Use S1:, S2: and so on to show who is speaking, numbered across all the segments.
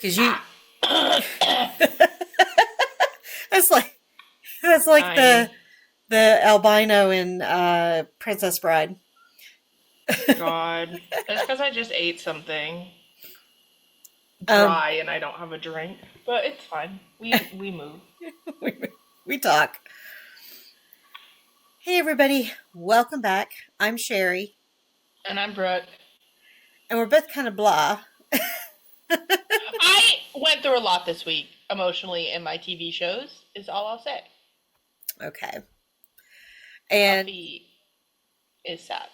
S1: Because you, that's like
S2: Hi.
S1: the albino in Princess Bride.
S2: God. It's because I just ate something
S1: Um,
S2: dry and I don't have a drink. But it's fine. We move.
S1: we, we talk. Hey everybody, welcome back. I'm Sherry,
S2: And I'm Brooke.
S1: and we're both kind of blah.
S2: I went through a lot this week emotionally in my TV shows, is all I'll say.
S1: Okay, and
S2: Buffy is sad.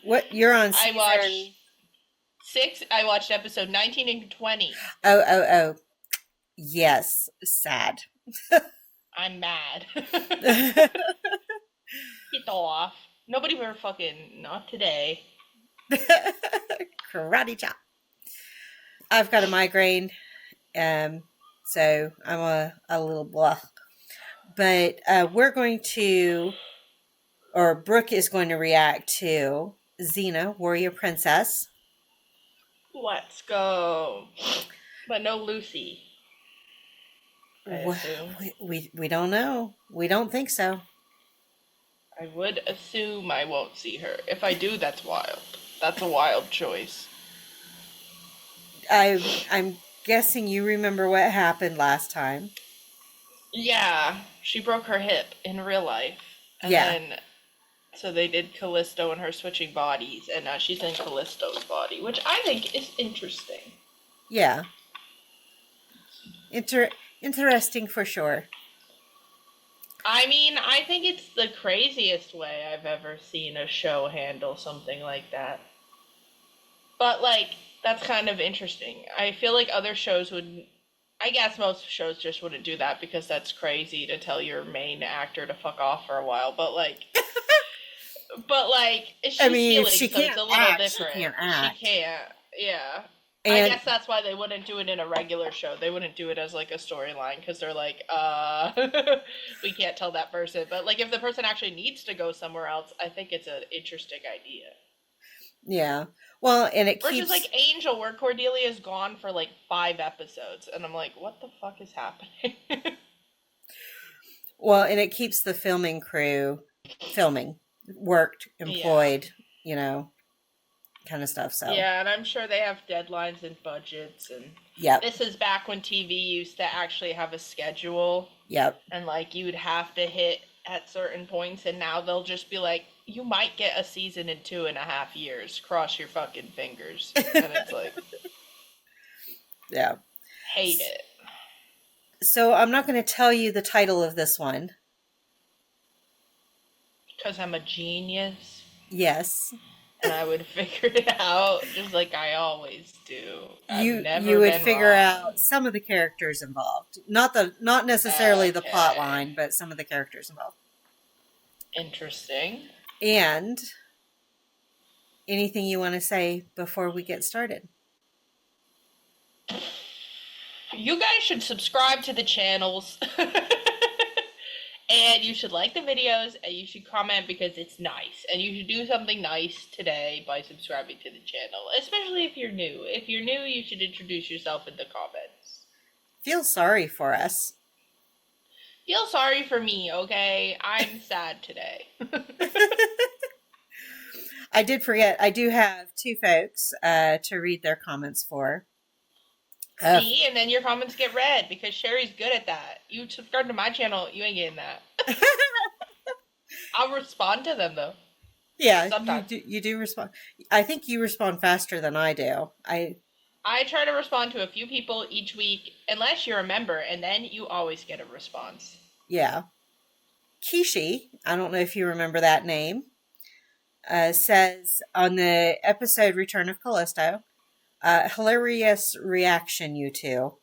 S1: what you're on
S2: I
S1: season?
S2: watched I watched episode 19 and 20.
S1: Oh, yes, sad.
S2: I'm mad. Get off. Nobody ever fucking, not today.
S1: Karate chop. I've got a migraine, um, so I'm a little blah. But we're going to, or Brooke is going to react to Xena, Warrior Princess.
S2: Let's go. But no Lucy, I
S1: Well,
S2: assume.
S1: we don't know. We don't think so.
S2: I would assume I won't see her. If I do, that's wild. That's a wild choice.
S1: I'm guessing you remember what happened last time.
S2: Yeah, she broke her hip in real life. And
S1: Yeah,
S2: then, so they did Callisto and her switching bodies, and now she's in Callisto's body, which I think is interesting.
S1: yeah. Inter- Interesting for sure.
S2: I mean, I think it's the craziest way I've ever seen a show handle something like that. But, like, that's kind of interesting. I feel like other shows would. I guess most shows just wouldn't do that because that's crazy to tell your main actor to fuck off for a while. But like,
S1: I
S2: she's
S1: mean, if
S2: healing,
S1: she
S2: so it's
S1: can't
S2: a little
S1: act, she
S2: different.
S1: can't
S2: She
S1: act.
S2: can't. Yeah. I
S1: And
S2: guess that's why they wouldn't do it in a regular show. They wouldn't do it as like a storyline because they're like, we can't tell that person. But like, if the person actually needs to go somewhere else, I think it's an interesting idea.
S1: yeah. Well, and it
S2: Versus
S1: keeps
S2: like Angel, where Cordelia's gone for like 5 episodes, and I'm like, what the fuck is happening?
S1: the filming crew filming, worked,
S2: Yeah.
S1: employed, you know, kind of stuff. So,
S2: Yeah, and I'm sure they have deadlines and budgets, and
S1: yep,
S2: this is back when TV used to actually have a schedule,
S1: yep.
S2: and like you would have to hit at certain points, and now they'll just be like, you might get a season in 2.5 years. Cross your fucking fingers. And it's like,
S1: Yeah.
S2: hate it.
S1: So I'm not going to tell you the title of this one.
S2: Because I'm a genius,
S1: Yes.
S2: and I would figure it out just like I always do. I've
S1: You
S2: never
S1: would
S2: been
S1: figure
S2: wrong.
S1: out some of the characters involved. Not necessarily the plot
S2: Okay.
S1: line, but some of the characters involved.
S2: Interesting.
S1: And anything you want to say before we get started?
S2: You guys should subscribe to the channels. And you should like the videos and you should comment because it's nice. And you should do something nice today by subscribing to the channel, especially if you're new. If you're new, you should introduce yourself in the comments.
S1: Feel sorry for us.
S2: Feel sorry for me, okay? I'm sad today.
S1: I did forget, I do have two folks to read their comments for.
S2: See, and then your comments get read because Sherry's good at that. You subscribe to my channel, you ain't getting that. I'll respond to them though.
S1: Yeah,
S2: Sometimes.
S1: you do respond. I think you respond faster than I do.
S2: I try to respond to a few people each week, unless you're a member, and then you always get a response.
S1: Yeah. Kishi, I don't know if you remember that name, says on the episode Return of Callisto, hilarious reaction, you two.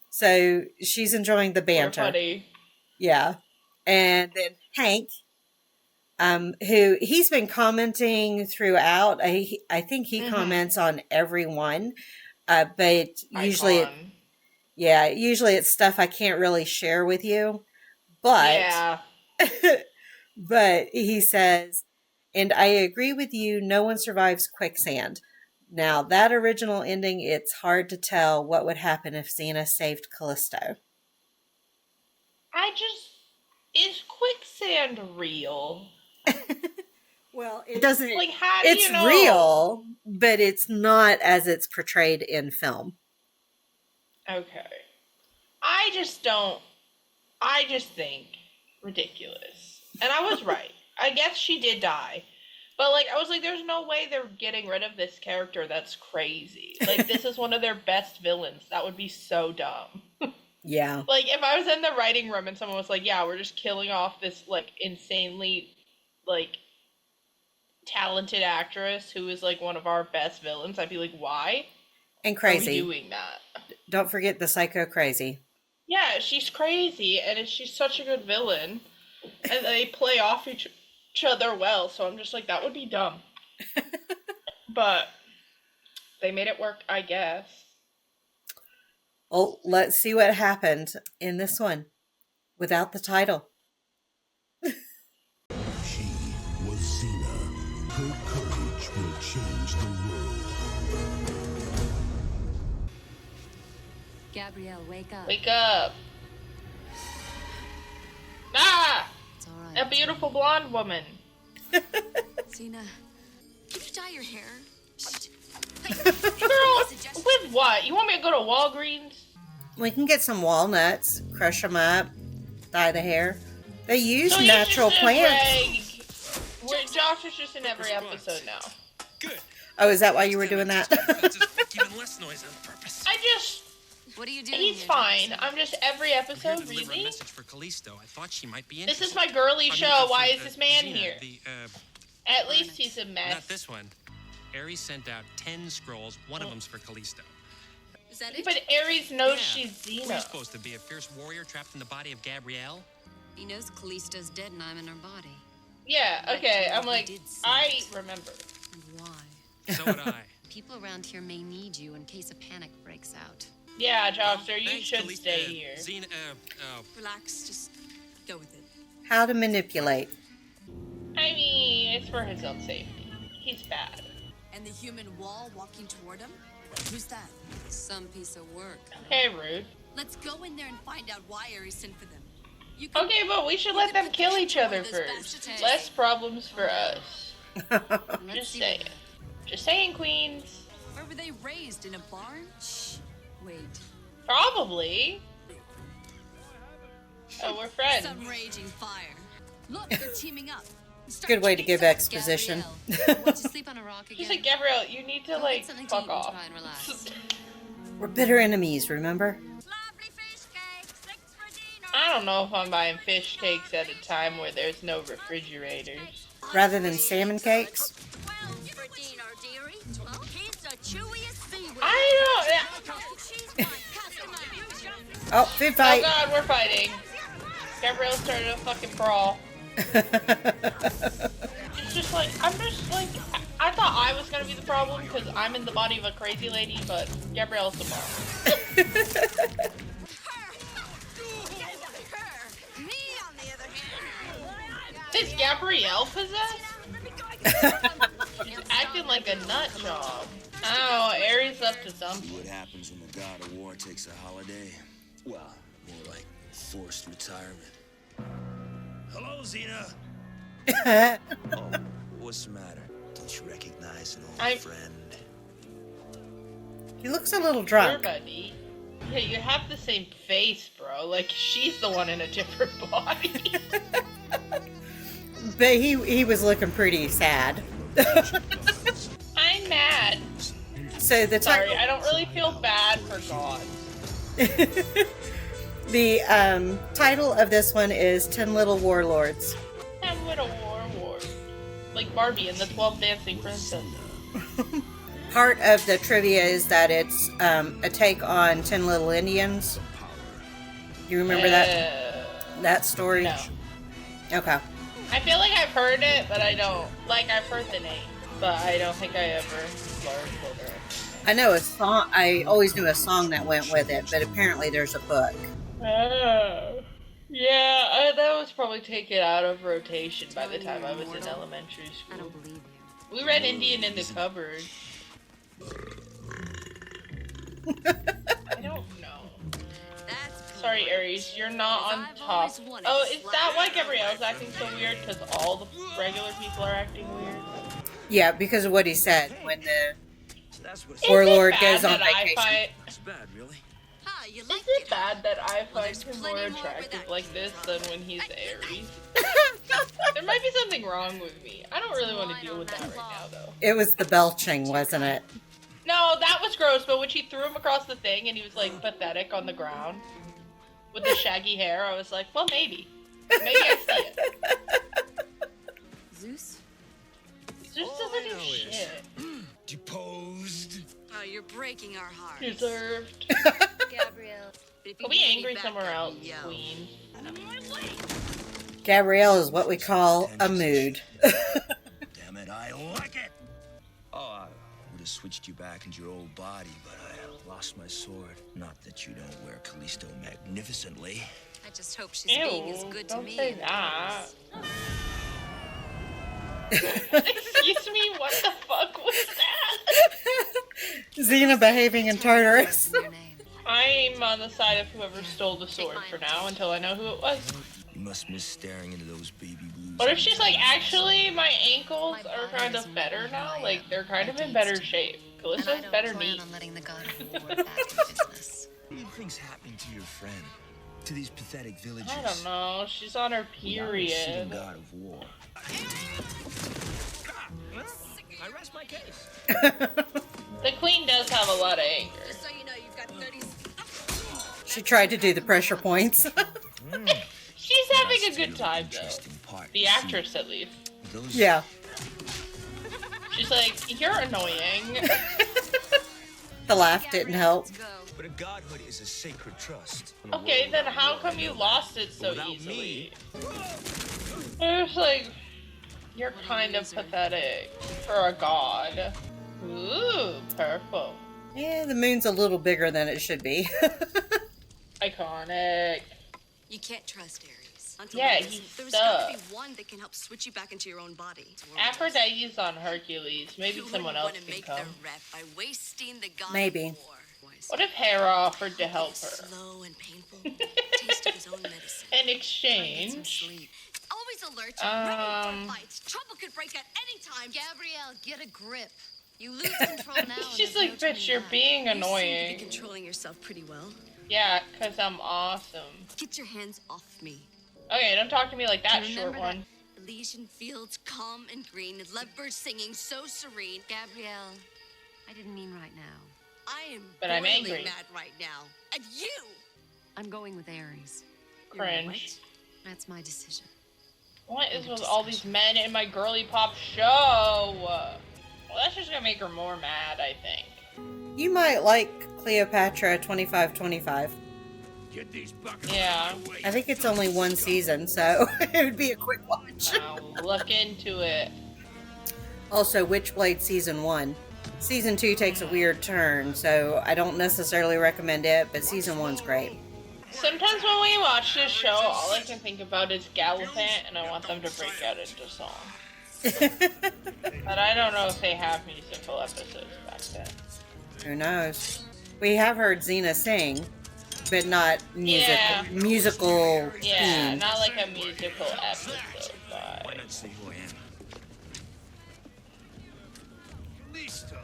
S1: So she's enjoying the
S2: We're
S1: banter.
S2: funny.
S1: Yeah. And then Hank, who he's been commenting throughout. I think he
S2: Mm-hmm.
S1: comments on every one, but
S2: Icon.
S1: usually it's stuff I can't really share with you. But
S2: Yeah.
S1: but he says, and I agree with you. No one survives quicksand. Now, that original ending, it's hard to tell what would happen if Xena saved Callisto.
S2: Is quicksand real?
S1: Well, it doesn't.
S2: Like, how do
S1: It's
S2: you know?
S1: real, but it's not as it's portrayed in film.
S2: Okay. I just think ridiculous. And I was right. I guess she did die. But, like, I was like, there's no way they're getting rid of this character. That's crazy. Like, this is one of their best villains. That would be so dumb.
S1: Yeah.
S2: Like, if I was in the writing room and someone was like, yeah, we're just killing off this, like, insanely, like, talented actress who is, like, one of our best villains, I'd be like, why?
S1: And crazy.
S2: Are we doing that?
S1: Don't forget the psycho crazy.
S2: Yeah, she's crazy, and she's such a good villain. And they play off each other well, so I'm just like, that would be dumb. But they made it work, I guess.
S1: Well, let's see what happened in this one without the title.
S3: She was Xena. Her courage will change the world.
S4: Gabrielle, wake up.
S2: Wake up. Ah!
S4: It's all right.
S2: A beautiful blonde woman.
S4: Xena, can you dye your hair?
S2: Girl, with what? You want me to go to Walgreens?
S1: We can get some walnuts, crush them up, dye the hair. They use
S2: So
S1: natural plants.
S2: Josh is just in every episode now.
S5: Good.
S1: Oh, is that why you were doing that?
S5: Even less noise on purpose.
S4: What are you doing?
S2: He's
S4: here,
S2: fine.
S4: Jackson?
S2: I'm just every
S5: I'm here
S2: episode
S5: to deliver a
S2: really.
S5: message for Callisto. I thought she might be
S2: This
S5: interested.
S2: is my girly
S5: I mean,
S2: show. Why
S5: for,
S2: is this man
S5: Xena,
S2: here?
S5: The,
S2: At least he's a
S5: not
S2: mess.
S5: this one. Ares sent out 10 scrolls. One of them's for Callisto.
S4: Is that it?
S2: But Ares knows
S5: Yeah.
S2: she's
S5: What are you
S2: Xena.
S5: supposed to be, a fierce warrior trapped in the body of Gabrielle?
S4: He knows Callisto's dead and I'm in her body.
S2: Yeah, okay. I'm
S4: He
S2: like,
S4: did say
S2: I
S4: it.
S2: remember.
S4: And why?
S5: So would I.
S4: People around here may need you in case a panic breaks out.
S2: Yeah, Josh, sir, you
S5: Thanks,
S2: should
S5: Callisto.
S2: stay here.
S5: Xena,
S4: Relax, just go with it.
S1: How to manipulate.
S2: I mean, it's for his own safety. He's bad.
S6: And the human wall walking toward him? Who's that?
S4: Some piece of work.
S2: Okay, rude.
S6: Let's go in there and find out why Ares sent for them. You can
S2: Okay, but we should let them kill each other first. Less problems for us.
S4: Let's
S2: Just
S4: see
S2: saying. Just saying, queens.
S6: Where were they raised? In a barn?
S4: Shh. Wait.
S2: Probably. Oh, we're friends.
S6: Some raging fire. Look, they're teaming up. Start
S1: Good way to
S6: taking
S1: give exposition.
S4: Gabrielle, want to sleep on a rock again?
S2: She's like, Gabrielle, you need to,
S4: Go
S2: like,
S4: get something to
S2: fuck
S4: eat and
S2: off.
S4: try and relax.
S1: We're bitter enemies, remember?
S6: Lovely fish cake, 6 for dinner.
S2: I don't know if I'm buying fish cakes at a time where there's no refrigerators.
S1: Rather than salmon cakes?
S6: 12 for dinner, dearie. Here's the chewiest seaweed.
S2: I
S1: Oh, food
S2: don't. Oh
S1: fight.
S2: god, we're fighting. Gabrielle started a fucking brawl. It's just like, I'm just like, I thought I was gonna be the problem because I'm in the body of a crazy lady, but Gabrielle's the problem.
S6: Me, on the other hand.
S2: Is Gabrielle possessed? She's acting like a nut job. Oh, Ares up to something.
S7: What happens when the god of war takes a holiday? Well, more like forced retirement. Hello, Xena. Oh, what's the matter? Don't you recognize an old friend?
S1: He looks a little
S2: Sure,
S1: drunk.
S2: buddy. Yeah, you have the same face, bro. Like, she's the one in a different body.
S1: But he was looking pretty sad.
S2: I'm mad.
S1: So the
S2: Sorry,
S1: title,
S2: I don't really feel bad for God.
S1: the title of this one is 10 Little Warlords.
S2: I'm with a war. Like Barbie and the 12 Dancing Princess.
S1: Part of the trivia is that it's a take on 10 Little Indians. You remember that story?
S2: No.
S1: Okay.
S2: I feel like I've heard it, but I don't. Like, I've heard the name, but I don't think I ever learned it.
S1: I know a song. I always knew a song that went with it, but apparently there's a book.
S2: Yeah, that was probably taken out of rotation by the time I was in elementary
S4: I
S2: school.
S4: don't believe you.
S2: We read Indian in the Cupboard. I don't know.
S4: That's
S2: Sorry, Aries, you're not on
S4: I've
S2: top.
S4: always wanted
S2: Oh,
S4: to
S2: is
S4: slap
S2: that why
S4: you.
S2: Gabrielle's acting so weird? Because all the regular people are acting weird?
S1: Yeah, because of what he said when the
S7: So that's what
S2: Is
S1: Warlord
S2: it
S1: goes
S2: bad
S1: on
S2: that I
S1: vacation.
S2: find...
S7: it's bad, really.
S4: Huh, you
S2: Is
S4: like
S2: it
S4: it, huh?
S2: bad that I
S4: Well,
S2: find
S4: there's
S2: him more
S4: plenty more where
S2: attractive
S4: that
S2: like
S4: came
S2: this
S4: from.
S2: than when he's Aries? There might be something wrong with me. I don't really want to deal with that right now, though.
S1: It was the belching, wasn't it?
S2: No, that was gross, but when she threw him across the thing and he was, like, pathetic on the ground with the shaggy hair, I was like, well, maybe. Maybe I see it.
S4: Zeus?
S2: Zeus doesn't do shit.
S7: Deposed.
S4: Oh, you're breaking our hearts.
S2: Deserved.
S6: Gabrielle.
S4: But if you
S2: Go
S4: need
S2: be
S4: any
S2: angry
S4: backup,
S2: somewhere else,
S4: yo.
S2: queen.
S1: Gabrielle is what we call a mood.
S7: Damn it, I like it. Oh, I would have switched you back into your old body, but I lost my sword. Not that you don't wear Callisto magnificently.
S4: I just hope she's being as
S2: Ew,
S4: good to
S2: don't
S4: me.
S2: say
S4: as
S2: that.
S4: yours.
S2: Excuse me, what the fuck was that?
S1: Xena behaving in Tartarus.
S4: Your name.
S2: I'm on the side of whoever stole the sword for now until I know who it was.
S7: You must miss staring into those baby blues.
S2: What if she's like, actually, my ankles are kind of better now? Like, they're kind of in better shape.
S4: And I
S2: Callisto's
S4: don't
S2: better
S4: plan
S2: knee.
S4: on letting the god of war back in business.
S7: What do you think's happening to your friend? To these pathetic villagers?
S2: I don't know. She's on her
S7: Without a sitting
S2: period.
S7: god of war. I rest my case.
S2: The queen does have a lot of anger.
S4: Just so you know, you've got 30
S1: She tried to do the pressure points.
S2: She's having a good time, though.
S7: Interesting part.
S2: The actress, at least.
S7: Those
S1: Yeah.
S2: She's like, you're annoying.
S1: The laugh didn't help.
S4: Let's go.
S7: But a godhood is a sacred trust.
S2: Okay, then how come you lost it so
S7: Without
S2: easily?
S7: me.
S2: It's like, you're kind of pathetic for a god. Ooh, purple.
S1: Yeah, the moon's a little bigger than it should be.
S2: Iconic.
S4: You can't trust Ares. Until
S2: Yeah,
S4: there is.
S2: he's
S4: There's gotta
S2: stuck.
S4: be one that can help switch you back into your own body.
S2: Aphrodite's on Hercules. Maybe
S4: You
S2: someone
S4: wouldn't
S2: else
S4: wanna
S2: can
S4: make
S2: come.
S4: their rep by wasting the god
S1: Maybe.
S4: of war.
S2: What if Hera offered to help her?
S4: Slow and painful. Taste of his own medicine.
S2: In
S4: Try to get some
S2: exchange,
S4: sleep. Always alert. Ready
S2: Um,
S4: for fights. Trouble could break at any time. Gabrielle, get a grip. You lose control now. and
S2: she's
S4: there's
S2: like,
S4: no
S2: bitch,
S4: turning
S2: you're
S4: back.
S2: being
S4: You seem to be
S2: annoying.
S4: controlling yourself pretty well.
S2: Yeah, because I'm awesome.
S4: Get your hands off me.
S2: Okay, don't talk to me like that,
S4: Do you
S2: short
S4: remember
S2: one.
S4: that Elysian fields, calm and green, lovebirds singing so serene.
S6: Gabrielle, I didn't mean right now.
S4: I am
S2: But I'm
S4: boiling
S2: angry.
S4: mad right now. And you!
S6: I'm going with Ares.
S2: Cringe.
S6: That's my decision.
S2: What is with all these men in my girly pop show? Well, that's just gonna make her more mad, I think.
S1: You might like Cleopatra 2525.
S3: Get these buckets
S2: Yeah.
S3: out of my way.
S1: I think it's only one season, so it would be a quick watch.
S2: I'll look into it.
S1: Also, Witchblade Season 1. Season 2 takes a weird turn, so I don't necessarily recommend it, but Season 1's great.
S2: Sometimes when we watch this show, all I can think about is Gallivant, and I want them to break out into song. But I don't know if they have musical episodes back then.
S1: Who knows? We have heard Xena sing, but not
S2: Yeah.
S1: musical
S2: Yeah,
S1: theme.
S2: not like a musical episode,
S7: Why
S2: but
S7: not say who I am?
S3: Listo.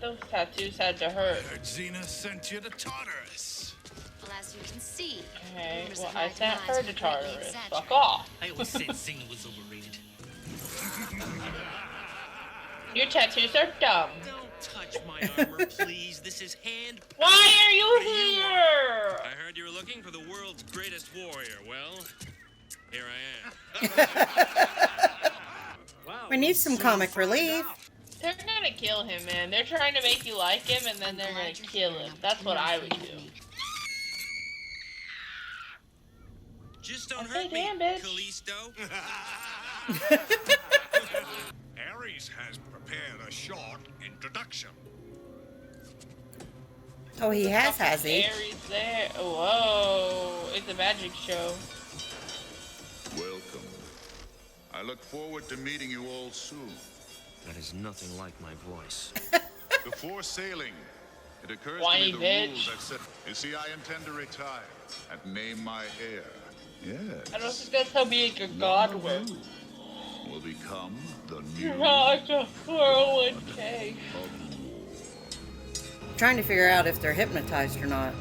S2: those tattoos had to hurt.
S3: Heard Xena sent you to Tartarus.
S6: Well, as you can see,
S2: Okay,
S6: rumors
S2: well,
S6: of
S2: I
S6: my
S2: sent
S6: demise
S2: her
S6: were
S2: to
S6: greatly
S2: Tartarus.
S6: exaggerated.
S2: Fuck off.
S5: I always said Xena was overrated.
S2: Your tattoos are dumb.
S5: Don't touch my armor, please. This is hand.
S2: Why are you here?
S5: I heard you were looking for the world's greatest warrior. Well, here I am.
S1: We need some comic relief.
S2: They're gonna kill him, man. They're trying to make you like him, and then they're gonna kill him. That's what I would do.
S5: Just don't
S2: Okay,
S5: hurt me,
S2: damn, bitch.
S5: Callisto.
S3: Ares has prepared a short introduction.
S1: Oh, he has he?
S2: Ares there. Whoa, it's a magic show.
S8: Welcome. I look forward to meeting you all soon.
S7: That is nothing like my voice.
S8: Before sailing, it occurs
S2: Whiny
S8: to me the
S2: bitch.
S8: rules that set. You see, I intend to retire and name my heir. Yes.
S2: I don't think that's how being a god works.
S8: Will become the
S2: You're
S8: new
S2: not like a 401k.
S1: Trying to figure out if they're hypnotized or not.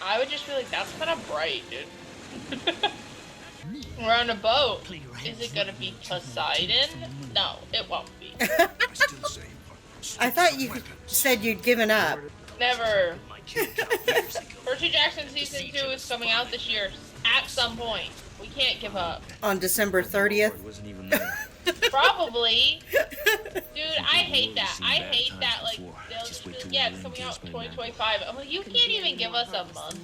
S2: I would just be like, that's kind of bright, dude. We're on a boat. Is it gonna be Poseidon? No, it won't be.
S1: I thought you said you'd given up.
S2: Never. Percy Jackson season 2 is coming out this year at some point. We can't give up.
S1: On December 30th.
S7: Wasn't even there.
S2: Probably. Dude, I hate that. I hate that, like, they'll just be like, yeah, it's coming out in 2025. I'm like, you can't even give us a month.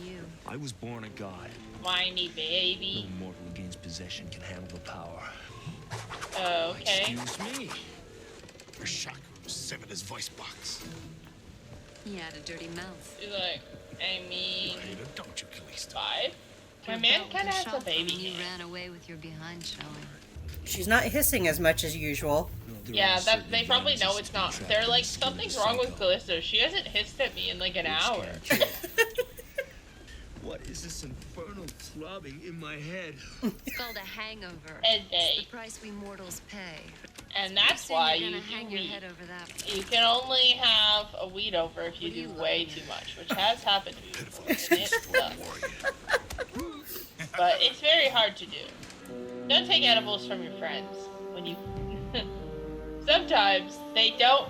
S7: I was born a god.
S2: Whiny
S7: No
S2: baby.
S7: mortal who gains possession can handle the power.
S2: Okay.
S7: Excuse me.
S3: The shocker was severed his voice box.
S4: He had a dirty mouth.
S2: She's like, I mean,
S3: Later, don't you, Callisto?
S2: 5? My man kind of has a baby
S4: You
S2: hand.
S4: ran away with your behind showing.
S1: She's not hissing as much as usual.
S2: Yeah, that they probably know it's not. They're like, something's wrong with Callisto. She hasn't hissed at me in like an hour.
S7: What is this infernal throbbing in my head?
S4: It's called a hangover.
S2: And
S4: It's
S2: they,
S4: the price we mortals pay.
S2: and that's
S4: Soon
S2: why
S4: you're
S2: you
S4: gonna
S2: do
S4: hang your
S2: weed.
S4: head over that.
S2: You can only have a weed over if you do way too much, which has happened to me before, and it sucks. But it's very hard to do. Don't take edibles from your friends when you. Sometimes they don't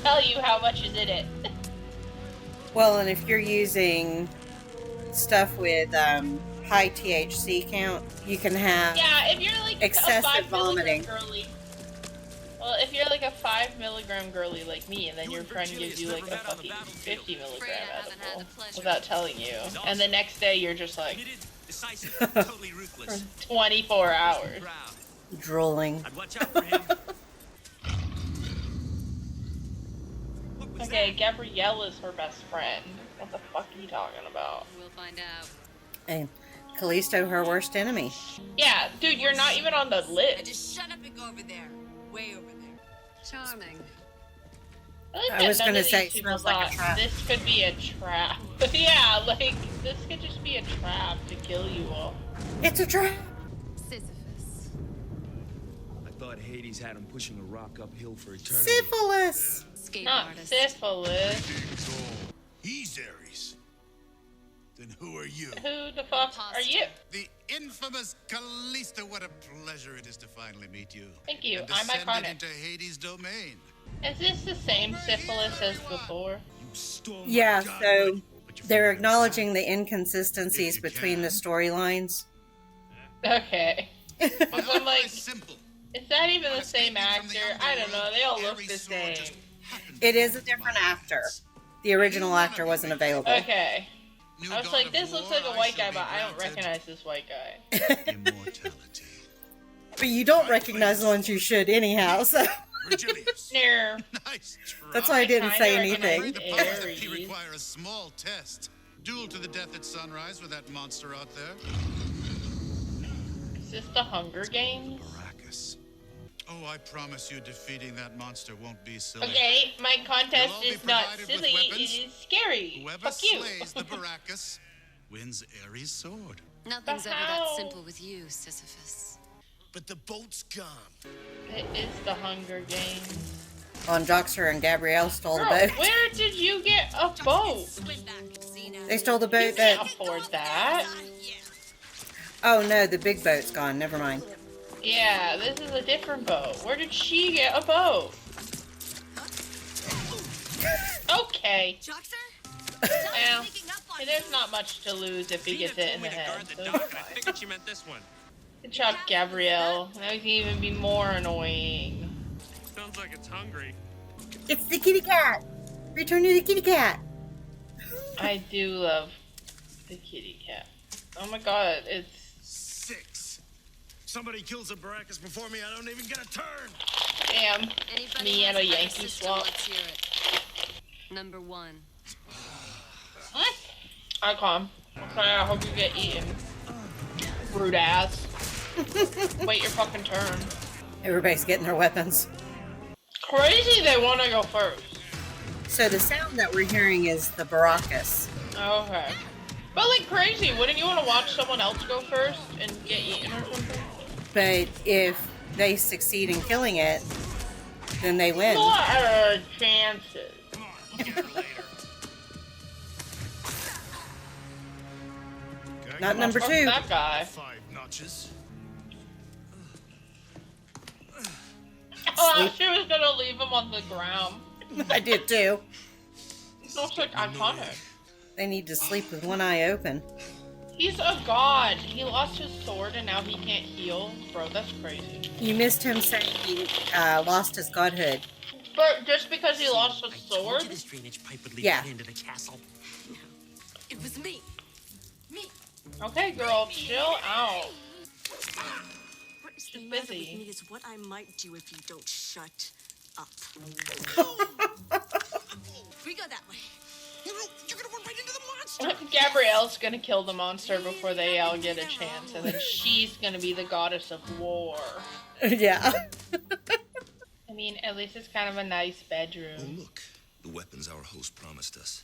S2: tell you how much is in it.
S1: Well, and if you're using stuff with high THC count, you can have
S2: Yeah, if you're like
S1: excessive
S2: a 5
S1: vomiting.
S2: milligram girly. Well, if you're like a 5 milligram girly like me, and then your friend gives you like a fucking 50 milligram
S4: Afraid I haven't had
S2: edible
S4: the pleasure.
S2: without telling you, and the next day you're just like
S5: Committed, decisive, totally ruthless.
S2: 24 hours.
S5: Proud.
S1: drooling.
S5: I'd watch out for him. What was
S2: Okay,
S5: that?
S2: Gabrielle is her best friend. What the fuck are you talking about?
S4: We'll find out.
S1: And Callisto, her worst enemy.
S2: Yeah, dude, you're not even on the
S6: Now
S2: list.
S6: just shut up and go over there. Way over there.
S4: Charming.
S2: Like
S1: I
S2: that
S1: was
S2: none
S1: gonna
S2: of
S1: say
S2: these
S1: it
S2: people
S1: smells like a
S2: thought
S1: trap.
S2: this could be a trap. Yeah, like this could just be a trap to kill you all.
S1: It's a trap.
S4: Sisyphus.
S7: I thought Hades had him pushing a rock uphill for eternity.
S1: Syphilis.
S4: Escape
S2: Not
S4: artist.
S2: syphilis.
S3: He's Ares. Then who are you?
S2: Who the fuck are you?
S3: The infamous Callisto. What a pleasure it is to finally meet you.
S2: Thank you.
S3: And
S2: I'm
S3: descended
S2: iconic.
S3: into Hades' domain.
S2: Is this the same syphilis as before?
S3: You stole my
S1: Yeah,
S3: god,
S1: so
S3: but you
S1: they're
S3: figured it
S1: acknowledging
S3: out.
S1: the inconsistencies
S3: If you
S1: between the
S3: can.
S1: storylines.
S2: Okay.
S3: My
S2: I'm
S3: offer
S2: like,
S3: is simple.
S2: is that even the
S3: I'm
S2: same
S3: escaping from the
S2: actor? I don't know. They all look
S3: Ares'
S2: the
S3: sword
S2: same.
S3: just happened
S1: It
S3: to
S1: is a
S3: cross
S1: different
S3: my
S1: actor.
S3: hands.
S1: The original actor wasn't available.
S2: Okay.
S3: New
S2: I was
S3: god
S2: like,
S3: of
S2: this looks
S3: war,
S2: like a
S3: I
S2: white
S3: shall
S2: guy,
S3: be
S2: but I don't
S3: granted
S2: recognize this white guy.
S3: Immortality.
S1: But you don't recognize the ones you should anyhow, so
S3: Virgilius.
S2: Near.
S3: Nice try.
S1: that's why I didn't
S2: kinda
S1: say
S2: recognize
S3: I'm
S1: anything.
S3: afraid the powers that be
S2: Ares.
S3: require a small test. Duel to the death at sunrise with that monster out there.
S2: Is this the Hunger Games?
S3: Baracus. Oh, I promise you defeating that monster won't be silly.
S2: Okay, my contest
S3: You'll all be
S2: is not
S3: provided with
S2: silly, it
S3: weapons.
S2: is scary.
S3: Whoever
S2: Fuck you.
S3: slays the Baracus wins Ares' sword.
S4: Nothing's
S2: But
S4: ever
S2: how?
S4: that simple with you, Sisyphus.
S3: But the boat's gone.
S2: It is the Hunger Games.
S1: On Joxer and Gabrielle stole the
S2: Bro,
S1: boat.
S2: where did you get a boat?
S6: Swim back, Xena.
S1: They stole the
S2: You
S1: boat
S2: can't
S1: that.
S2: afford that.
S1: Oh no, the big boat's gone. Never mind.
S2: Yeah, this is a different boat. Where did she get a boat? Okay.
S6: Joxer?
S2: Well,
S6: Sneaking up on
S2: there's not much to lose if he
S5: Xena
S2: gets it
S5: told
S2: in
S5: me
S2: the
S5: to
S2: head.
S5: guard the
S2: So
S5: dock,
S2: it's
S5: and I
S2: fine.
S5: figured she meant this one.
S2: Good job, Gabrielle. Now you can even be more annoying.
S5: Sounds like it's hungry.
S1: It's the kitty cat. Return to the kitty cat.
S2: I do love the kitty cat. Oh my god, it's
S3: 6. Somebody kills a Baracus before me, I don't even get a turn.
S2: damn.
S4: Anybody
S2: Me
S4: has
S2: and a
S4: better
S2: Yankee
S4: system,
S2: swap.
S4: Let's hear it. Number 1.
S2: What? Icon. Okay, I hope you get eaten. Rude ass. Wait your fucking turn.
S1: Everybody's getting their weapons.
S2: Crazy they want to go first.
S1: So the sound that we're hearing is the Baracus.
S2: Okay. But like crazy, wouldn't you want to watch someone else go first and get eaten or something?
S1: But if they succeed in killing it, then they win.
S2: What chances?
S1: Not number
S2: Fuck
S1: 2.
S2: that guy.
S3: 5 notches.
S2: Oh, she was gonna leave him on the ground.
S1: I did too.
S2: Looks like iconic.
S1: They need to sleep with one eye open.
S2: He's a god. He lost his sword and now he can't heal. Bro, that's crazy.
S1: You missed him saying he lost his godhood.
S2: But just because he lost his
S5: I told
S2: sword?
S5: you this drainage pipe would lead
S1: Yeah.
S5: right into the castle.
S4: It was me. Me.
S2: Okay, girl, chill out.
S4: What is
S2: She's
S4: the matter
S2: busy.
S4: with me is what I might do if you don't shut up. We go that way.
S7: You're gonna run right into the monster!
S2: Gabrielle's gonna kill the monster before they all get a chance, and then she's gonna be the goddess of war.
S1: Yeah.
S2: I mean, at least it's kind of a nice
S7: Oh,
S2: bedroom.
S7: look. The weapons our host promised us.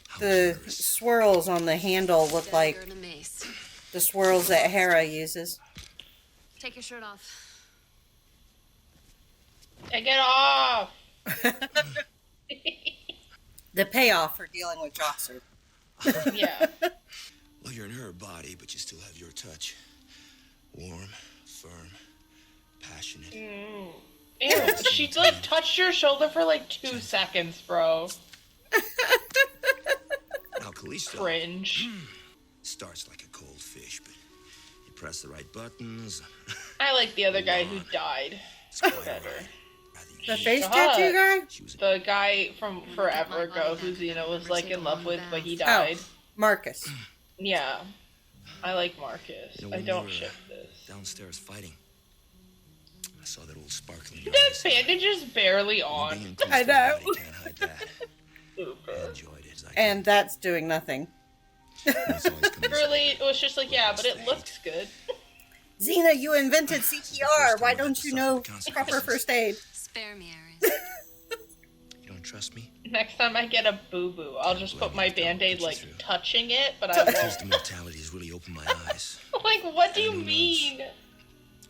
S7: How
S1: The
S7: generous.
S1: swirls on the handle look like
S4: Dagger and a mace.
S1: the swirls that Hera uses.
S4: Take your shirt off.
S2: Take it off!
S1: The payoff for dealing with Josser.
S2: Yeah.
S7: Well, you're in her body, but you still have your touch. Warm, firm, passionate.
S2: Ew, she like touched your shoulder for like 2 seconds, bro.
S7: Now, Callisto
S2: Cringe.
S7: starts like a cold fish, but you press the right buttons.
S2: I like the other guy who died.
S7: It's quite
S2: Better.
S7: alright. Rather
S1: The
S7: unique.
S1: face
S2: God.
S1: tattoo guy?
S7: She was
S2: The guy from forever ago who Xena was like in love with, but he died.
S1: Oh, Marcus.
S2: Yeah. I like Marcus.
S7: You know,
S2: I
S7: when
S2: don't
S7: we were,
S2: ship this.
S7: downstairs fighting. I saw that old sparkling.
S2: That bandage is barely
S7: Being
S2: on.
S7: close
S1: I
S7: to
S1: know.
S7: your body can't hide that. I enjoyed it as I
S1: And that's doing nothing.
S7: did. It's always coming
S2: Really, it was just like, yeah, but it looks good.
S1: Xena, you invented CPR. Why don't you know proper first aid?
S4: Spare me, Ares.
S7: You don't trust me?
S2: Next time I get a boo-boo, I'll just put my band-aid like touching it, but I
S7: Taste
S2: won't.
S7: of mortality has really opened my eyes.
S2: Like, what do you
S7: And who knows?
S2: mean?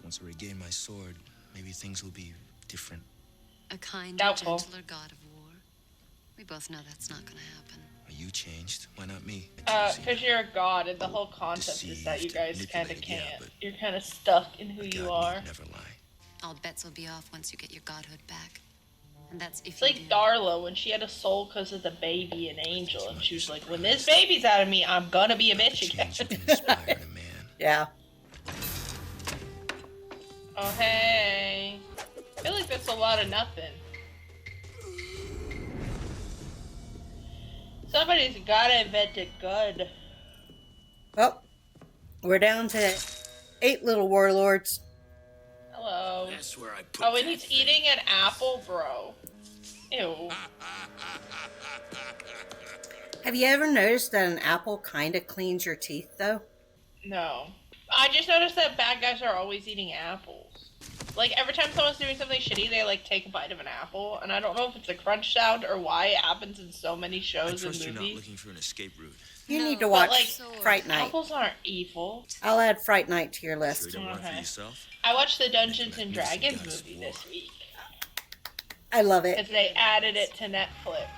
S7: Once I regain my sword, maybe things will be different.
S4: A kinder,
S2: Doubtful.
S4: gentler god of war. We both know that's not gonna happen.
S7: You changed. Why not me?
S2: Because you're a god, and the whole concept is that you guys kind of
S7: Manipulated, yeah,
S2: can't.
S7: but
S2: You're kind of stuck in who
S7: A
S2: you
S7: god
S2: are.
S7: need never lie.
S4: All bets will be off once you get your godhood back. And that's if
S2: It's
S4: you
S2: like
S4: do.
S2: Darla when she had a soul because of the baby and Angel, and she was like, when this baby's out of me, I'm gonna be a bitch again.
S7: Change you can inspire in a man.
S1: Yeah.
S2: Oh, hey. I feel like that's a lot of nothing. Somebody's gotta invent a gun.
S1: Well, we're down to 8 little warlords.
S2: Hello.
S7: That's where I put
S2: Oh, and he's eating an apple, bro. Ew.
S1: Have you ever noticed that an apple kind of cleans your teeth, though?
S2: No. I just noticed that bad guys are always eating apples. Like, every time someone's doing something shitty, they, like, take a bite of an apple. And I don't know if it's a crunch sound or why it happens in so many
S7: I
S2: shows and
S7: trust you're not
S2: movies.
S7: looking for an escape route.
S1: You
S4: No,
S1: need to
S4: but,
S1: watch
S2: like,
S1: Fright Night.
S2: Apples aren't evil.
S1: I'll add Fright Night to your
S7: Sure you
S1: list.
S7: don't want it for
S2: Okay.
S7: yourself?
S2: I watched the Dungeons and
S7: Magnificent
S2: Dragons
S7: goddess of
S2: movie
S7: war.
S2: this week.
S1: I love
S2: Because
S1: it.
S2: they added it to Netflix.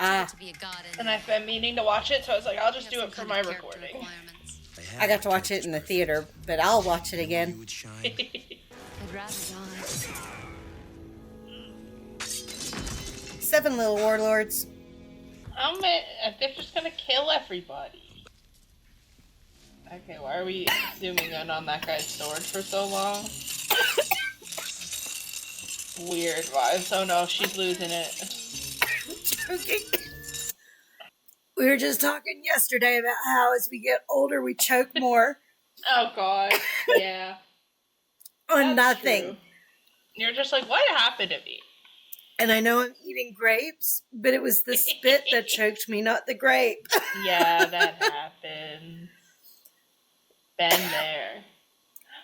S1: Ah,
S4: To be a god in
S2: And I've been meaning to watch it, so I was like, I'll just
S4: have
S2: do
S4: some
S2: it for
S4: kind
S2: my
S4: of character
S2: recording.
S4: requirements.
S1: I got to watch it in the theater, but I'll watch it
S7: You
S1: again.
S7: would shine.
S4: I'd rather die.
S1: 7 little warlords.
S2: They're just gonna kill everybody. Okay, why are we zooming in on that guy's sword for so long? Weird vibes. Oh no, she's losing it.
S1: Okay. We were just talking yesterday about how as we get older, we choke more
S2: Oh god. Yeah.
S1: on
S2: That's
S1: nothing.
S2: true. You're just like, what happened to me?
S1: And I know I'm eating grapes, but it was the spit that choked me, not the grape.
S2: Yeah, that happened. Been there.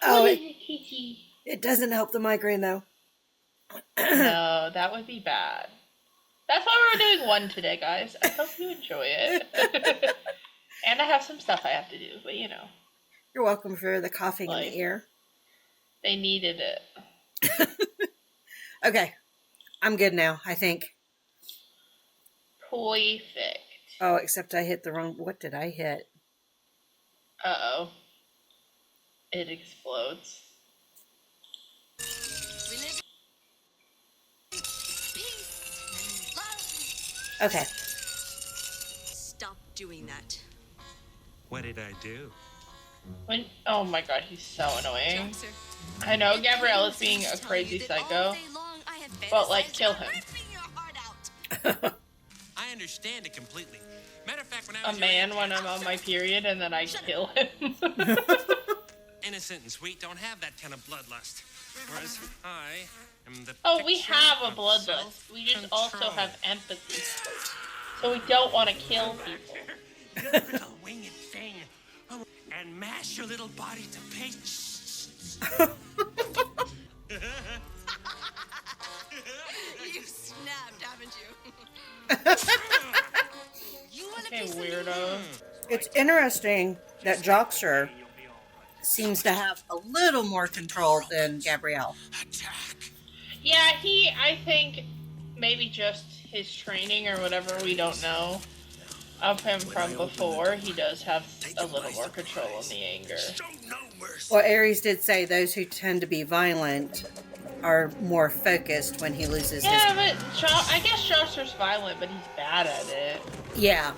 S1: Oh,
S2: What is
S1: it,
S2: it, Kiki?
S1: it doesn't help the migraine, though.
S2: No, that would be bad. That's why we're doing one today, guys. I hope you enjoy it. And I have some stuff I have to do, but you know.
S1: You're welcome for the coughing in
S2: Like,
S1: the ear.
S2: they needed it.
S1: Okay. I'm good now, I think.
S2: Perfect.
S1: Oh, except I hit the wrong... What did I hit?
S2: Uh-oh. It explodes.
S1: Okay.
S4: Stop doing that.
S5: What did I do?
S2: Oh my god, he's so annoying.
S4: Joxer,
S2: I know Gabrielle is being a crazy psycho, but like, kill him.
S5: I understand it completely. Matter of fact, when I
S2: A
S5: was your
S2: man
S5: age,
S2: when I'm on my period and then I kill him.
S5: innocent and sweet don't have that kind of bloodlust. Whereas I am the
S2: Oh, we
S5: picture
S2: have a
S5: of
S2: bloodlust. We just also
S5: self-control.
S2: have empathy. So we don't want to kill people.
S5: You're a little winged thing. And mash your little body to paste.
S4: You snapped, haven't you? You want
S2: Hey, weirdo.
S1: It's interesting that Joxer seems to have a little more control than Gabrielle.
S2: Yeah, I think maybe just his training or whatever, we don't know of him from before. He does have a little more control on the anger.
S1: Well, Ares did say those who tend to be violent are more focused when he loses
S2: Yeah,
S1: his...
S2: but I guess Joster's violent, but he's bad at it.
S1: Yeah.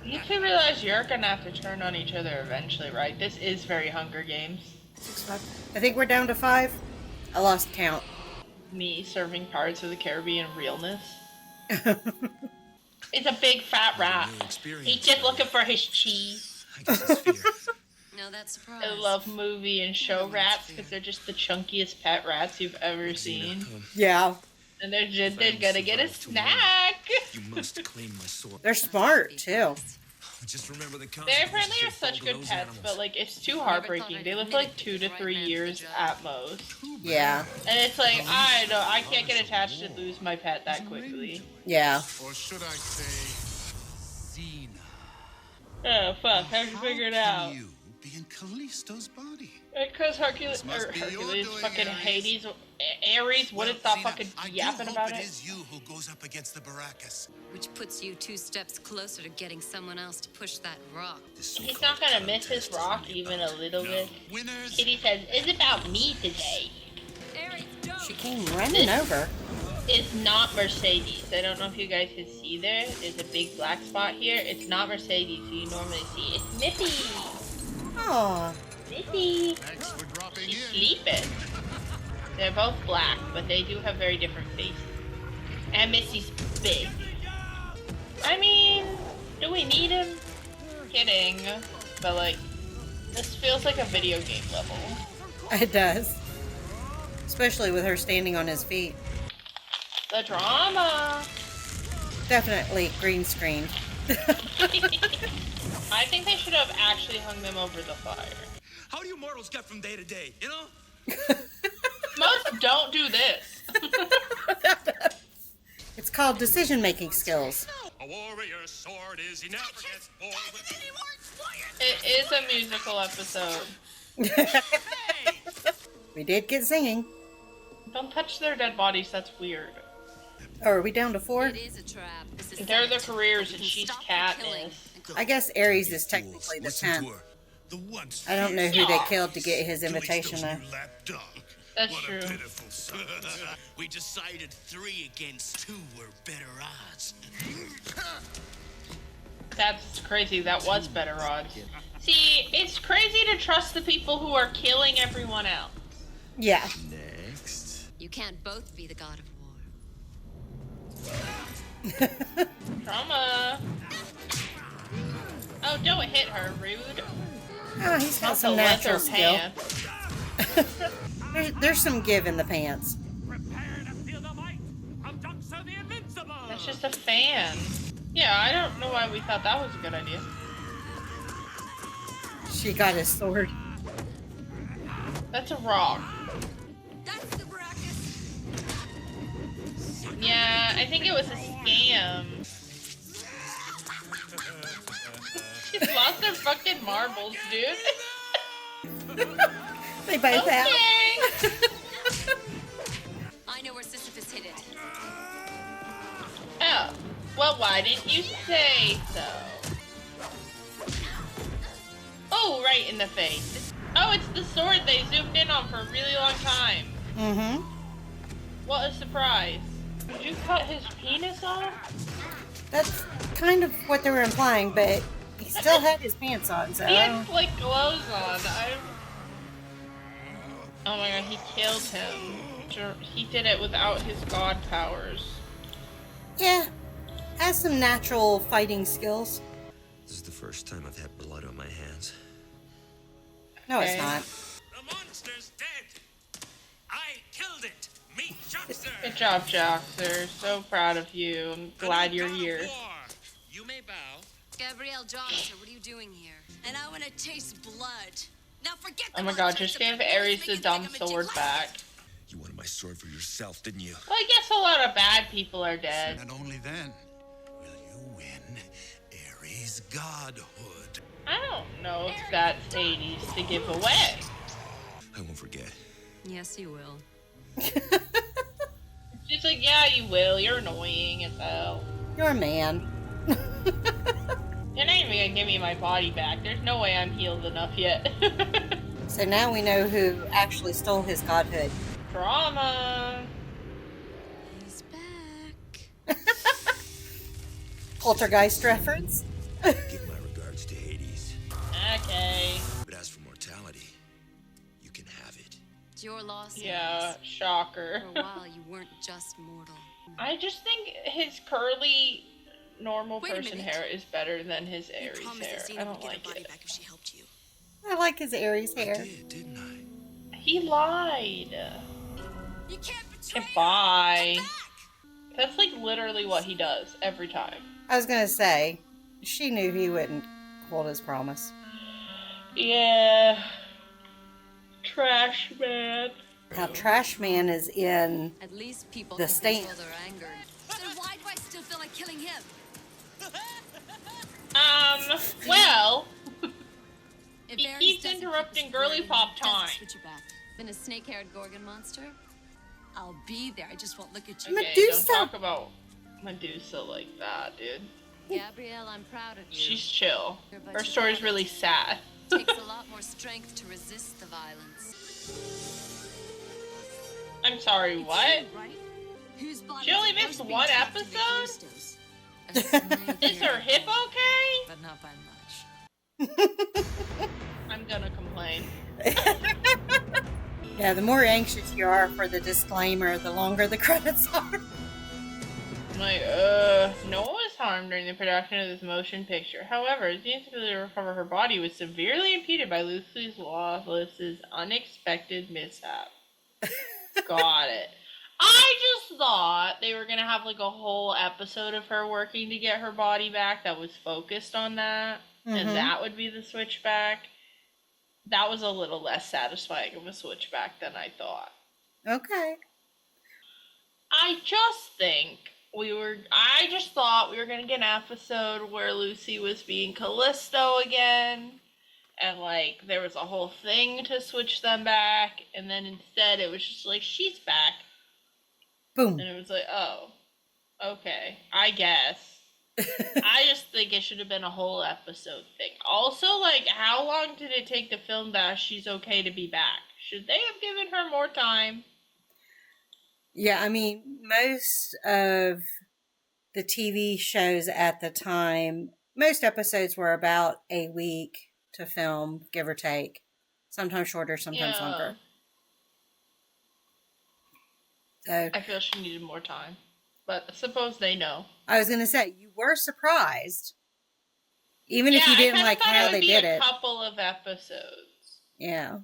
S2: You two realize you're gonna have to turn on each other eventually, right? This is very Hunger Games.
S1: I think we're down to 5. I lost count.
S2: Me serving Pirates of the Caribbean realness. It's a big fat rat. He's just looking for his cheese.
S7: I guess it's fear.
S4: No, that's surprise.
S2: I love movie and show rats because they're just the chunkiest pet rats you've ever seen.
S1: Yeah.
S2: And they're gonna get a snack.
S7: You must claim my sword.
S1: They're smart, too.
S7: Just remember the
S2: They apparently are such good pets, but like it's too heartbreaking. They live like 2 to 3 years at most.
S1: Yeah.
S2: And it's like, I can't get attached and lose my pet that quickly.
S1: Yeah.
S8: Or should I say, Xena?
S2: Oh fuck, how'd you figure it out?
S8: You be in Callisto's body.
S2: Because Hercules,
S8: This must be your
S2: Hercules,
S8: doing,
S2: fucking
S8: Ares.
S2: Hades, Ares wouldn't stop fucking yapping about
S9: it
S2: it.
S9: is you who goes up against the Baracus.
S4: Which puts you 2 steps closer to getting someone else to push that rock.
S2: He's not gonna miss his rock even a little bit.
S9: Winners.
S2: Kitty says, it's about me today.
S1: She came running over.
S2: It's not Mercedes. I don't know if you guys can see there. There's a big black spot here. It's not Mercedes who you normally see. It's Nippy.
S1: Aw.
S2: Nippy.
S8: Thanks for dropping
S2: She's
S8: in.
S2: sleeping. They're both black, but they do have very different faces. And Missy's big. I mean, do we need him? Kidding. But like, this feels like a video game level.
S1: It does. Especially with her standing on his feet.
S2: The drama.
S1: Definitely green screen.
S2: I think they should have actually hung them over the fire.
S7: How do you mortals get from day to day, you know?
S2: Most don't do this.
S1: It's called decision-making skills.
S5: A warrior's sword is he never gets bored with.
S2: It is a musical episode.
S1: We did get singing.
S2: Don't touch their dead bodies, that's weird.
S1: Oh, are we down to 4?
S4: It is a trap. This is
S2: They're the
S4: it.
S2: careers
S4: You
S2: and
S4: can
S2: she's
S4: stop the killing
S2: Katniss.
S4: and go.
S1: I guess Ares is technically the
S9: Listen
S1: 10th.
S9: to her. The once
S1: I don't know who they
S2: Yeah.
S1: killed to get his invitation though.
S9: Callisto's new lapdog.
S2: That's
S9: What
S2: true.
S9: a pitiful sight. We decided 3 against 2 were better odds.
S2: That's crazy, that was better odds. See, it's crazy to trust the people who are killing everyone else.
S1: Yeah.
S7: Next.
S4: You can't both be the god of war.
S2: Drama. Oh, don't hit her, rude.
S1: Oh, he's got
S2: Not the
S1: some
S2: leather
S1: natural skill.
S2: pants.
S1: There's some give in the pants.
S5: Prepare to feel the might of Duxer the Invincible.
S2: That's just a fan. Yeah, I don't know why we thought that was a good idea.
S1: She got his sword.
S2: That's a rock.
S4: That's the Baracus.
S2: Yeah, I think it was a scam. She's lost her fucking marbles, dude.
S1: They both have.
S2: Okay.
S4: I know where Sisyphus hid it.
S2: Oh, well, why didn't you say so? Oh, right in the face. Oh, it's the sword they zoomed in on for a really long time.
S1: Mm-hmm.
S2: What a surprise. Did you cut his penis off?
S1: That's kind of what they were implying, but he still had his pants on, so...
S2: He had, like, clothes on. Oh my god, he killed him. He did it without his god powers.
S1: Yeah, has some natural fighting skills.
S7: This is the first time I've had blood on my hands.
S1: No,
S2: Okay.
S1: it's not.
S5: The monster's dead. I killed it. Meet Joxer.
S2: Good job, Joxer. So proud of you. I'm glad you're here.
S5: You may bow.
S4: Gabrielle Johnson, what are you doing here?
S6: And I want to taste blood. Now forget
S2: Oh my god, just gave Ares the dumb sword back.
S7: You wanted my sword for yourself, didn't you?
S2: Well, I guess a lot of bad people are dead.
S8: And only then will you win Ares' godhood.
S2: I don't know if that's Hades to give away.
S7: I won't forget.
S4: Yes, you will.
S2: She's like, yeah, you will. You're annoying as hell.
S1: You're a man.
S2: You're not even gonna give me my body back. There's no way I'm healed enough yet.
S1: So now we know who actually stole his godhood.
S2: Drama.
S4: He's back.
S1: Poltergeist reference.
S7: Give my regards to Hades.
S2: Okay.
S7: But as for mortality, you can have it.
S4: It's your loss.
S2: Yeah,
S4: Ares.
S2: shocker.
S4: For a while, you weren't just mortal.
S2: I just think his curly, normal
S4: Wait a
S2: person
S4: minute.
S2: hair is better than his
S6: You
S2: Ares
S6: promised
S2: hair.
S6: that Xena
S2: I
S6: would
S2: don't
S6: get her
S2: like
S6: body
S2: it.
S6: back if she helped you.
S1: I like his Aries
S7: I
S1: hair.
S7: did, didn't I?
S2: He lied.
S6: You can't betray her.
S2: Goodbye.
S6: Come back.
S2: That's like literally what he does every time.
S1: I was gonna say, she knew he wouldn't hold his promise.
S2: Yeah. Trash man.
S1: Now, Trash Man is in
S4: At least people
S1: The
S4: can
S1: Stand.
S4: control their anger.
S6: Then why do I still feel like killing him?
S2: Well,
S4: If
S2: he
S4: Ares
S2: keeps
S4: doesn't keep
S2: interrupting
S4: his
S2: girly
S4: word,
S2: pop
S4: he doesn't
S2: time.
S4: switch you back. Been a snake-haired Gorgon monster?
S6: I'll be there. I just won't look at you.
S2: Okay,
S1: Medusa.
S2: don't talk about Medusa like that, dude.
S4: Gabrielle, I'm proud of you.
S2: She's chill.
S4: But
S2: Her
S4: you
S2: story's
S4: haven't.
S2: really sad.
S4: It takes a lot more strength to resist the violence.
S2: I'm sorry,
S6: It's
S2: what?
S6: you, right? Whose body
S2: She only
S6: is
S2: missed
S6: supposed to be
S2: one
S6: tapped to make
S2: episode?
S6: Callisto's?
S4: A snake
S2: Is her hip okay?
S4: but not by much.
S2: I'm gonna complain.
S1: Yeah, the more anxious you are for the disclaimer, the longer the credits are.
S2: I'm like, no one was harmed during the production of this motion picture. However, Xena's ability to recover her body was severely impeded by Lucy's Lawless's unexpected mishap. Got it. I just thought they were gonna have like a whole episode of her working to get her body back that was focused on that,
S1: Mhm.
S2: and that would be the switchback. That was a little less satisfying of a switchback than I thought.
S1: Okay.
S2: I just thought we were gonna get an episode where Lucy was being Callisto again, and like there was a whole thing to switch them back, and then instead it was just like she's back,
S1: Boom.
S2: and it was like, oh, okay, I guess. I just think it should have been a whole episode thing. Also, like, how long did it take to film that she's okay to be back? Should they have given her more time?
S1: Yeah, I mean, most of the TV shows at the time, most episodes were about a week to film, give or take. Sometimes shorter, sometimes
S2: Yeah.
S1: longer. So,
S2: I feel she needed more time. But I suppose they know.
S1: I was going to say, you were surprised. Even if you
S2: I
S1: didn't
S2: kinda
S1: like
S2: thought
S1: how
S2: it would
S1: they
S2: be
S1: did
S2: a
S1: it.
S2: couple of episodes.
S1: Yeah.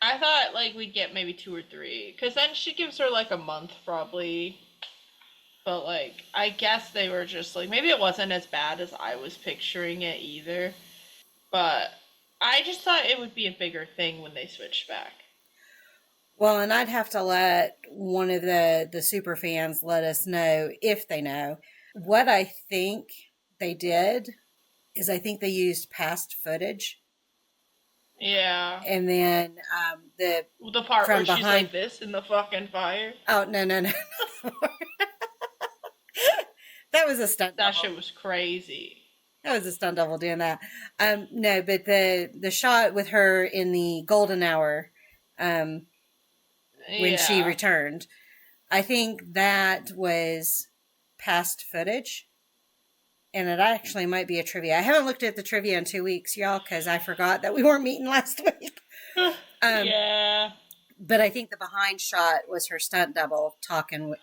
S2: I thought, like, we'd get maybe 2 or 3. Because then she gives her, like, a month, probably. But, like, I guess they were just, like, maybe it wasn't as bad as I was picturing it either. But I just thought it would be a bigger thing when they switched back.
S1: Well, and I'd have to let one of the super fans let us know if they know. What I think they did is I think they used past footage.
S2: Yeah.
S1: And then
S2: The part
S1: from
S2: where she's
S1: behind.
S2: like this in the fucking fire.
S1: Oh, no. That was a stunt
S2: That
S1: double.
S2: shit was crazy.
S1: That was a stunt double doing that. No, but the shot with her in the golden hour, when she
S2: Yeah.
S1: returned, I think that was past footage. And it actually might be a trivia. I haven't looked at the trivia in 2 weeks, y'all, because I forgot that we weren't meeting last week.
S2: Yeah.
S1: But I think the behind shot was her stunt double walking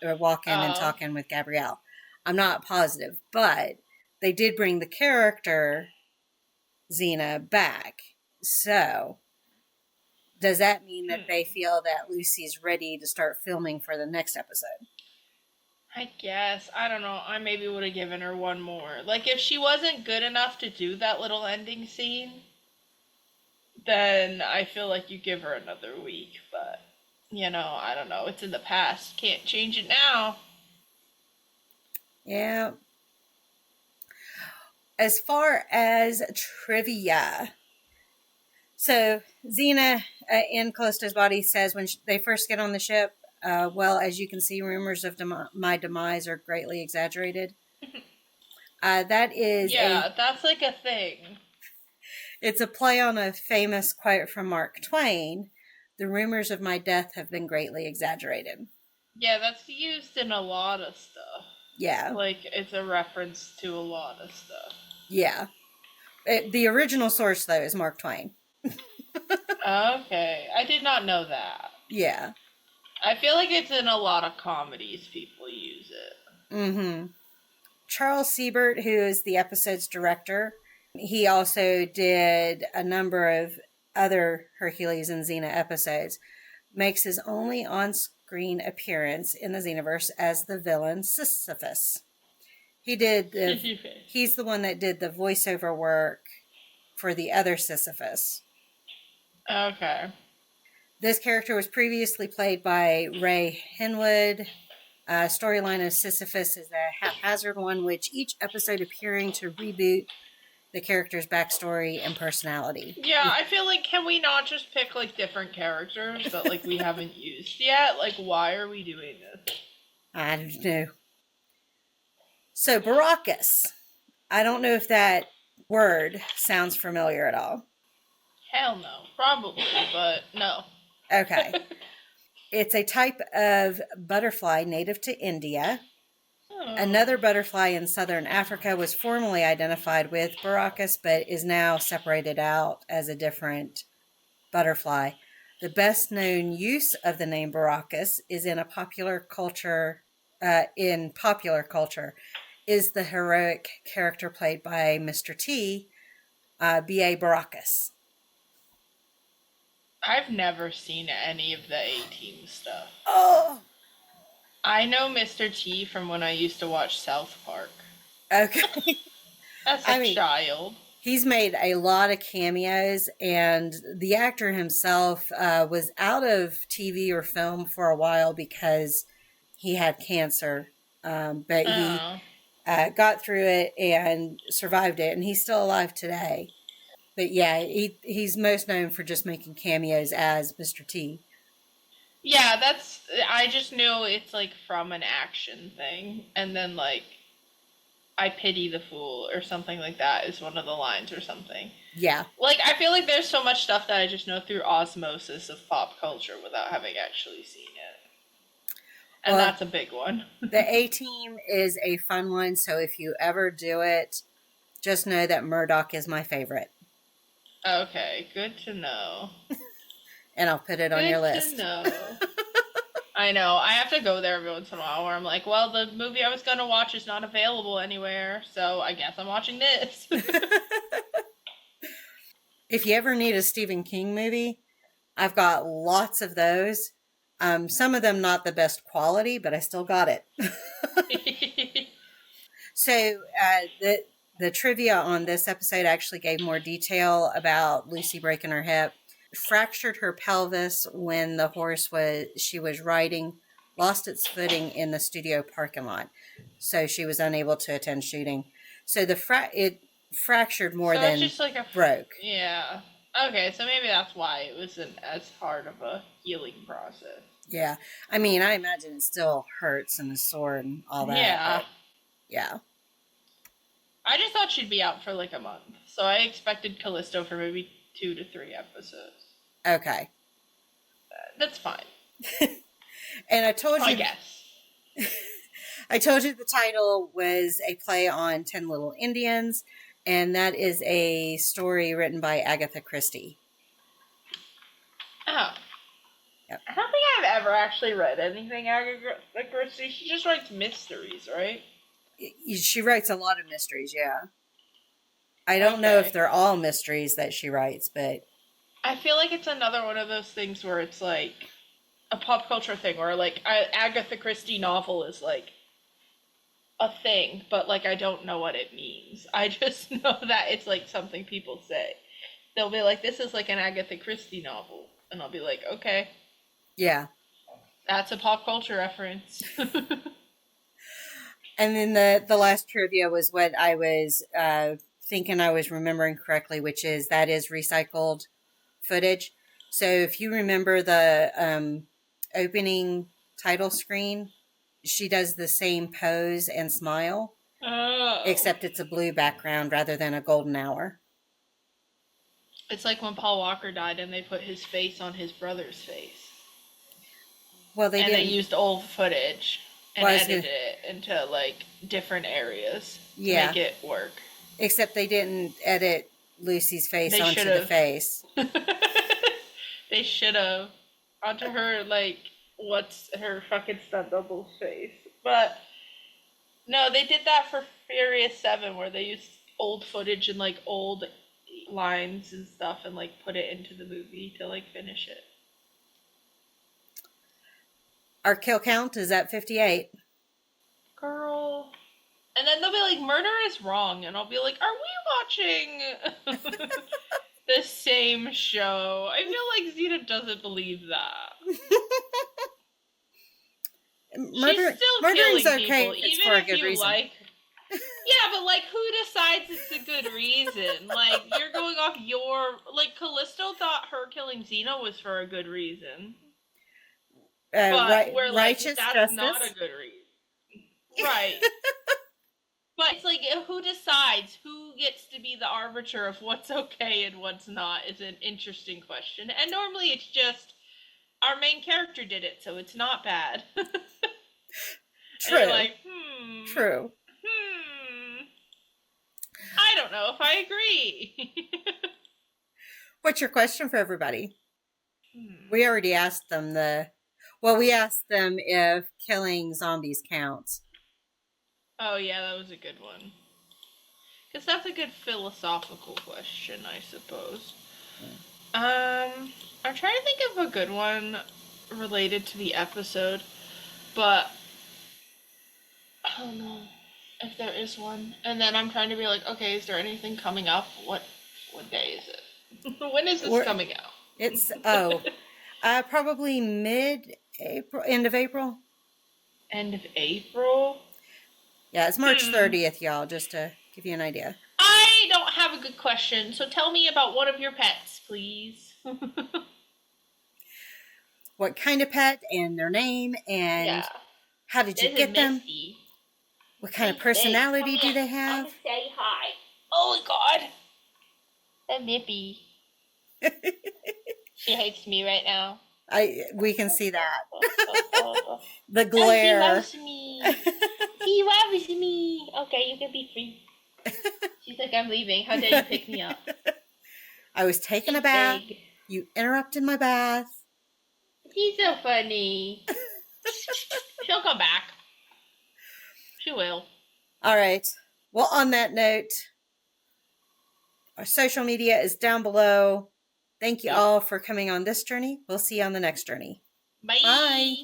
S1: and talking with Gabrielle. I'm not positive, but they did bring the character Xena back. So, does that mean that they feel that Lucy's ready to start filming for the next episode?
S2: I guess. I don't know. I maybe would have given her one more. Like, if she wasn't good enough to do that little ending scene, then I feel like you give her another week. But, I don't know. It's in the past. Can't change it now.
S1: Yeah. As far as trivia, so Xena in Callisto's body says when they first get on the ship, well, as you can see, rumors of my demise are greatly exaggerated. That is
S2: that's like a thing.
S1: It's a play on a famous quote from Mark Twain. The rumors of my death have been greatly exaggerated.
S2: Yeah, that's used in a lot of stuff.
S1: Yeah.
S2: Like, it's a reference to a lot of stuff.
S1: Yeah. The original source, though, is Mark Twain.
S2: Okay. I did not know that.
S1: Yeah.
S2: I feel like it's in a lot of comedies people use it.
S1: Mm-hmm. Charles Siebert, who is the episode's director, he also did a number of other Hercules and Xena episodes, makes his only on-screen appearance in the Xenoverse as the villain Sisyphus. He's the one that did the voiceover work for the other Sisyphus.
S2: Okay.
S1: This character was previously played by Ray Henwood. Storyline of Sisyphus is a haphazard one, which each episode appearing to reboot the character's backstory and personality.
S2: Yeah, I feel like, can we not just pick, like, different characters that, like, we haven't used yet? Like, why are we doing this?
S1: I don't know. So, Baracus. I don't know if that word sounds familiar at all.
S2: Hell no. Probably, but no.
S1: Okay. It's a type of butterfly native to India.
S2: Oh.
S1: Another butterfly in southern Africa was formerly identified with Baracus, but is now separated out as a different butterfly. The best known use of the name Baracus is in popular culture. Is the heroic character played by Mr. T, B.A. Baracus.
S2: I've never seen any of the A-Team stuff.
S1: Oh!
S2: I know Mr. T from when I used to watch South Park.
S1: Okay.
S2: As a child.
S1: He's made a lot of cameos, and the actor himself was out of TV or film for a while because he had cancer. But he got through it and survived it, and he's still alive today. But yeah, he's most known for just making cameos as Mr. T.
S2: Yeah, I just knew it's, like, from an action thing. And then, like, I pity the fool or something like that is one of the lines or something.
S1: Yeah.
S2: Like, I feel like there's so much stuff that I just know through osmosis of pop culture without having actually seen it. And that's a big one.
S1: The A-Team is a fun one, so if you ever do it, just know that Murdoch is my favorite.
S2: Okay, good to know.
S1: And I'll put it on your list.
S2: Good to know. I know. I have to go there every once in a while where I'm like, well, the movie I was going to watch is not available anywhere, so I guess I'm watching this.
S1: If you ever need a Stephen King movie, I've got lots of those. Some of them not the best quality, but I still got it. So the trivia on this episode actually gave more detail about Lucy breaking her hip. fractured her pelvis when the horse she was riding, lost its footing in the studio parking lot. So she was unable to attend shooting. So it fractured more
S2: So
S1: than
S2: it's just like
S1: broke.
S2: Yeah. Okay, so maybe that's why it wasn't as hard of a healing process.
S1: Yeah. I mean, I imagine it still hurts and is sore and all that.
S2: Yeah.
S1: Yeah.
S2: I just thought she'd be out for like a month. So I expected Callisto for maybe 2 to 3 episodes.
S1: Okay.
S2: That's fine.
S1: And I told you.
S2: I guess.
S1: I told you the title was a play on 10 Little Indians, and that is a story written by Agatha Christie.
S2: Oh.
S1: Yep.
S2: I don't think I've ever actually read anything Agatha Christie. She just writes mysteries, right?
S1: She writes a lot of mysteries, yeah. I don't know if they're all mysteries that she writes, but...
S2: I feel like it's another one of those things where it's like a pop culture thing, where like Agatha Christie novel is like a thing, but like I don't know what it means. I just know that it's like something people say. They'll be like, this is like an Agatha Christie novel, and I'll be like, okay.
S1: Yeah.
S2: That's a pop culture reference.
S1: And then the last trivia was what I was thinking I was remembering correctly, which is that is recycled footage. So if you remember the opening title screen, she does the same pose and smile, except it's a blue background rather than a golden hour.
S2: It's like when Paul Walker died and they put his face on his brother's face.
S1: Well, they
S2: used old footage and edited it into like different areas to make it work.
S1: Except they didn't edit Lucy's face onto the face.
S2: They should have. Onto her, like, what's her fucking stunt double's face. But, no, they did that for Furious 7, where they used old footage and, like, old lines and stuff and, like, put it into the movie to, like, finish it.
S1: Our kill count is at 58.
S2: Girl. And then they'll be like, murder is wrong. And I'll be like, are we watching the same show? I feel like Xena doesn't believe that.
S1: Murdering's okay if it's for a good reason.
S2: Yeah, but like, who decides it's a good reason? Like, you're going off like, Callisto thought her killing Xena was for a good reason. But we're like,
S1: righteous
S2: that's
S1: justice?
S2: not a good reason. Right. But it's like, who decides? Who gets to be the arbiter of what's okay and what's not is an interesting question. And normally it's just, our main character did it, so it's not bad.
S1: True.
S2: And you're like,
S1: True.
S2: I don't know if I agree.
S1: What's your question for everybody? We already asked them we asked them if killing zombies counts. Oh,
S2: yeah, that was a good one. Because that's a good philosophical question, I suppose. I'm trying to think of a good one related to the episode, but I don't know if there is one. And then I'm trying to be like, okay, is there anything coming up? What day is it? When is this coming out?
S1: It's, probably mid-April, end of April.
S2: End of April?
S1: Yeah, it's March 30th, y'all, just to give you an idea.
S2: I don't have a good question, so tell me about one of your pets, please.
S1: What kind of pet and their name and how did you get them? What kind of personality do they have?
S2: Say hi. Oh, God. That Mippy. She hates me right now.
S1: We can see that. The glare.
S2: Oh, he loves me. He loves me. Okay, you can be free. She's like, I'm leaving. How dare you pick me up?
S1: I was taking a bath. Big. You interrupted my bath.
S2: She's so funny. She'll come back. She will.
S1: All right. Well, on that note, our social media is down below. Thank you all for coming on this journey. We'll see you on the next journey.
S2: Bye.
S1: Bye.